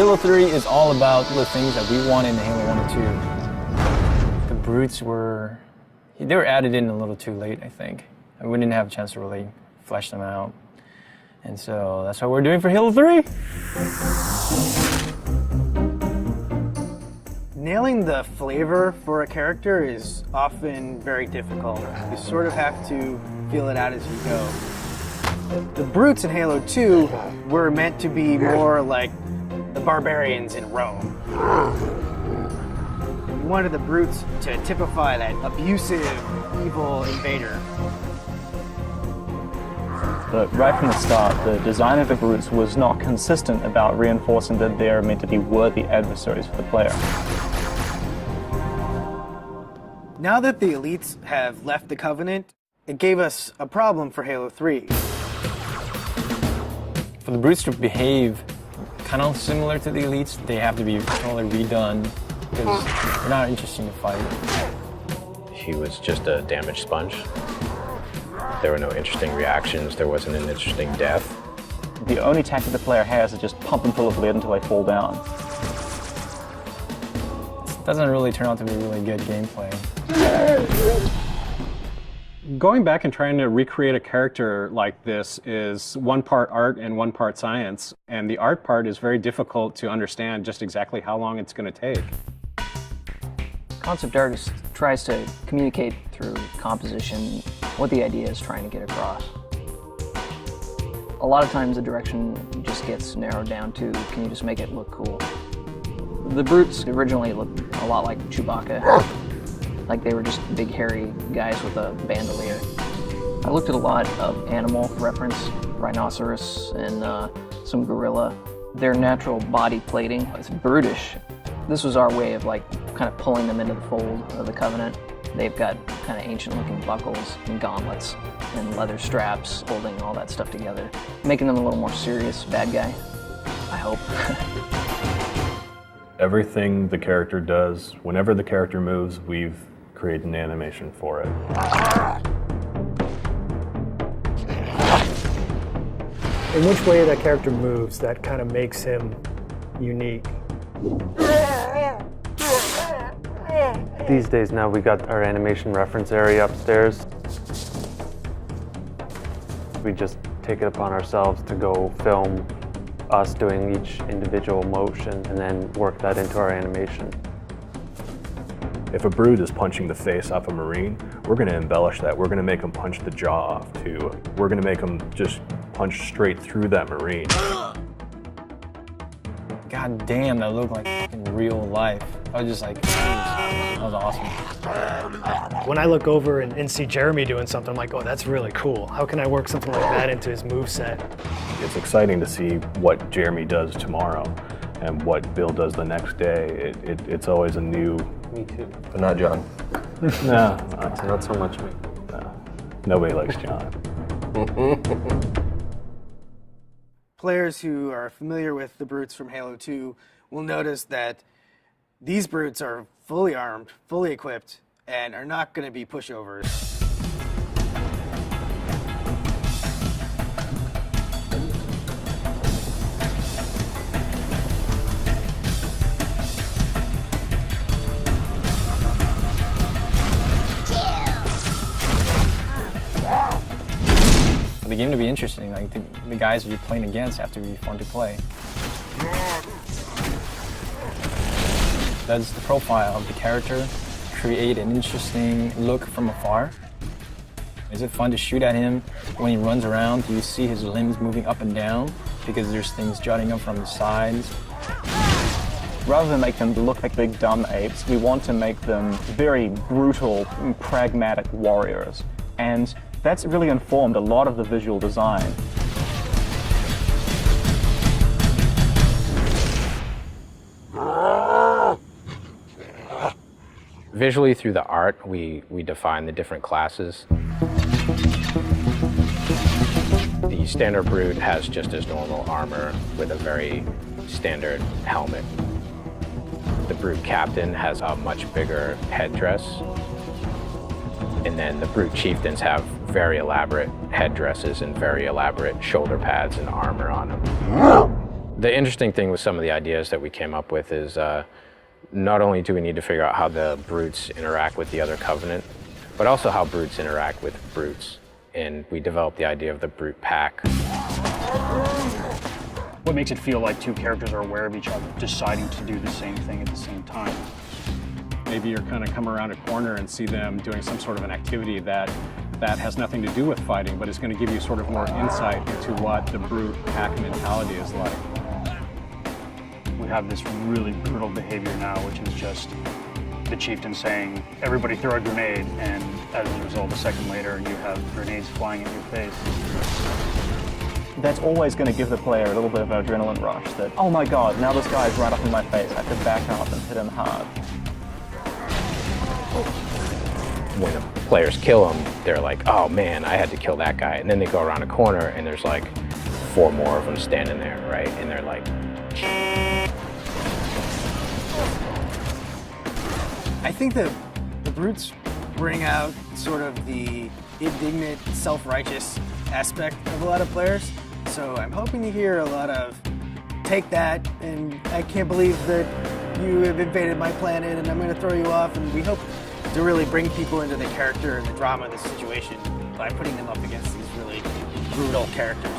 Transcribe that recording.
Halo 3 is all about the things that we wanted in Halo 1 and 2. The brutes they were added in a little too late, I think. And we didn't have a chance to really flesh them out. And so that's what we're doing for Halo 3. Nailing the flavor for a character is often very difficult. You sort of have to feel it out as you go. The brutes in Halo 2 were meant to be more like the barbarians in Rome. We wanted the brutes to typify that abusive, evil invader. But right from the start, the design of the brutes was not consistent about reinforcing that they are meant to be worthy adversaries for the player. Now that the elites have left the Covenant, it gave us a problem for Halo 3. For the brutes to behave kind of similar to the elites, they have to be totally redone because they're not interesting to fight. He was just a damage sponge. There were no interesting reactions. There wasn't an interesting death. The only tactic the player has is just pump them full of lead until they fall down. It doesn't really turn out to be really good gameplay. Going back and trying to recreate a character like this is one part art and one part science, and the art part is very difficult to understand just exactly how long it's going to take. Concept artist tries to communicate through composition what the idea is trying to get across. A lot of times the direction just gets narrowed down to, can you just make it look cool? The brutes originally looked a lot like Chewbacca. Like they were just big hairy guys with a bandolier. I looked at a lot of animal reference, rhinoceros and some gorilla. Their natural body plating is brutish. This was our way of kind of pulling them into the fold of the Covenant. They've got kind of ancient looking buckles and gauntlets and leather straps holding all that stuff together, making them a little more serious bad guy, I hope. Everything the character does, whenever the character moves, we've created an animation for it. In which way that character moves, that kind of makes him unique. These days now we got our animation reference area upstairs. We just take it upon ourselves to go film us doing each individual motion and then work that into our animation. If a brute is punching the face off a Marine, we're going to embellish that. We're going to make them punch the jaw off too. We're going to make them just punch straight through that Marine. God damn, that looked like in real life. I was just like, that was awesome. When I look over and see Jeremy doing something, I'm like, oh, that's really cool. How can I work something like that into his moveset? It's exciting to see what Jeremy does tomorrow and what Bill does the next day. It's always a new... Me too. But not John. No, Not so much me. no. Nobody likes John. Players who are familiar with the brutes from Halo 2 will notice that these brutes are fully armed, fully equipped, and are not going to be pushovers. For the game to be interesting, like the guys you're playing against have to be fun to play. Does the profile of the character create an interesting look from afar? Is it fun to shoot at him when he runs around? Do you see his limbs moving up and down because there's things jutting up from the sides? Rather than make them look like big dumb apes, we want to make them very brutal, pragmatic warriors. And that's really informed a lot of the visual design. Visually through the art, we define the different classes. The standard brute has just his normal armor with a very standard helmet. The brute captain has a much bigger headdress. And then the brute chieftains have very elaborate headdresses and very elaborate shoulder pads and armor on them. The interesting thing with some of the ideas that we came up with is not only do we need to figure out how the brutes interact with the other Covenant, but also how brutes interact with brutes. And we developed the idea of the brute pack. What makes it feel like two characters are aware of each other, deciding to do the same thing at the same time? Maybe you're kind of come around a corner and see them doing some sort of an activity that has nothing to do with fighting, but is going to give you sort of more insight into what the brute pack mentality is like. We have this really brutal behavior now, which is just the chieftain saying, everybody throw a grenade, and as a result, a second later, you have grenades flying at your face. That's always going to give the player a little bit of an adrenaline rush that, oh my god, now this guy's right up in my face, I have to back up and hit him hard. When the players kill him, they're like, oh man, I had to kill that guy. And then they go around a corner and there's like 4 more of them standing there, right? And they're like... I think that the brutes bring out sort of the indignant, self-righteous aspect of a lot of players. So I'm hoping to hear a lot of, take that, and I can't believe that you have invaded my planet and I'm going to throw you off. And we hope to really bring people into the character and the drama of the situation by putting them up against these really brutal characters.